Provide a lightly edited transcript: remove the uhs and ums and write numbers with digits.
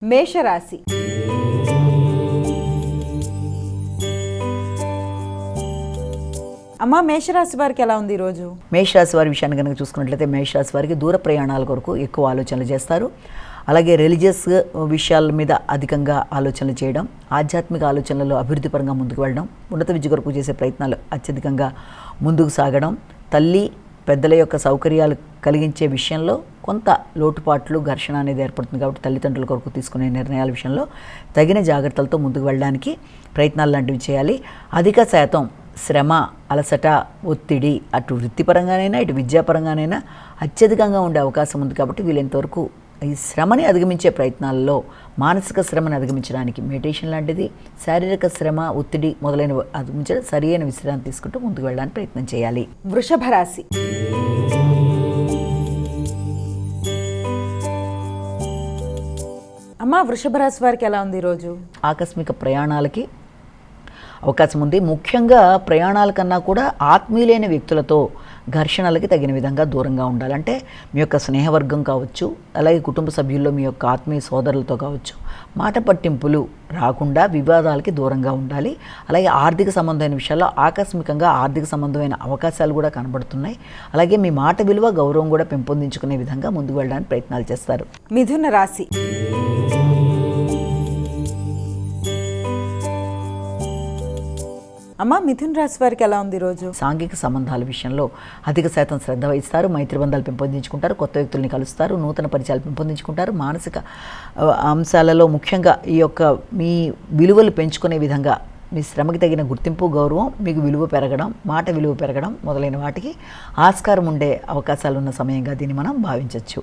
మేషరాశి. అమ్మ, మేషరాశి వారికి ఎలా ఉంది ఈరోజు? మేషరాశి వారి విషయాన్ని కనుక చూసుకున్నట్లయితే మేషరాశి వారికి దూర ప్రయాణాల కొరకు ఎక్కువ ఆలోచనలు చేస్తారు. అలాగే రిలీజియస్ విషయాల మీద అధికంగా ఆలోచనలు చేయడం, ఆధ్యాత్మిక ఆలోచనలలో అభివృద్ధి పరంగా ముందుకు వెళ్ళడం, ఉన్నత విద్య కొరకు చేసే ప్రయత్నాలు అత్యధికంగా ముందుకు సాగడం, తల్లి పెద్దల యొక్క సౌకర్యాలు కలిగించే విషయంలో కొంత లోటుపాట్లు ఘర్షణ అనేది ఏర్పడుతుంది. కాబట్టి తల్లిదండ్రుల కొరకు తీసుకునే నిర్ణయాల విషయంలో తగిన జాగ్రత్తలతో ముందుకు వెళ్ళడానికి ప్రయత్నాలు లాంటివి చేయాలి. అధిక శాతం శ్రమ, అలసట, ఒత్తిడి అటు వృత్తిపరంగానైనా ఇటు విద్యాపరంగానైనా అత్యధికంగా ఉండే అవకాశం ఉంది. కాబట్టి వీలైనంతవరకు ఈ శ్రమని అధిగమించే ప్రయత్నాల్లో మానసిక శ్రమని అధిగమించడానికి మెడిటేషన్ లాంటిది, శారీరక శ్రమ, ఒత్తిడి మొదలైనవి అధిగమించడం, సరి అయిన విశ్రాంతి తీసుకుంటూ ముందుకు వెళ్ళడానికి ప్రయత్నం చేయాలి. వృషభ రాశి. అమ్మ, వృషభ రాశి వారికి ఎలా ఉంది ఈరోజు? ఆకస్మిక ప్రయాణాలకి అవకాశం ఉంది. ముఖ్యంగా ప్రయాణాల కన్నా కూడా ఆత్మీయులైన వ్యక్తులతో ఘర్షణలకి తగిన విధంగా దూరంగా ఉండాలి. అంటే మీ యొక్క స్నేహవర్గం కావచ్చు, అలాగే కుటుంబ సభ్యుల్లో మీ యొక్క ఆత్మీయ సోదరులతో కావచ్చు, మాట పట్టింపులు రాకుండా వివాదాలకి దూరంగా ఉండాలి. అలాగే ఆర్థిక సంబంధమైన విషయాల్లో ఆకస్మికంగా ఆర్థిక సంబంధమైన అవకాశాలు కూడా కనబడుతున్నాయి. అలాగే మీ మాట విలువ, గౌరవం కూడా పెంపొందించుకునే విధంగా ముందుకు వెళ్ళడానికి ప్రయత్నాలు చేస్తారు. మిథున రాశి. అమ్మ, మిథున రాశి వారికి ఎలా ఉంది ఈరోజు? సాంఘిక సంబంధాల విషయంలో అధిక శాతం శ్రద్ధ వహిస్తారు. మైత్రి బంధాలు పెంపొందించుకుంటారు. కొత్త వ్యక్తుల్ని కలుస్తారు. నూతన పరిచయాలు పెంపొందించుకుంటారు. మానసిక అంశాలలో ముఖ్యంగా ఈ యొక్క మీ విలువలు పెంచుకునే విధంగా మీ శ్రమకి తగిన గుర్తింపు, గౌరవం, మీకు విలువ పెరగడం, మాట విలువ పెరగడం మొదలైన వాటికి ఆస్కారం ఉండే అవకాశాలు ఉన్న సమయంగా దీన్ని మనం భావించవచ్చు.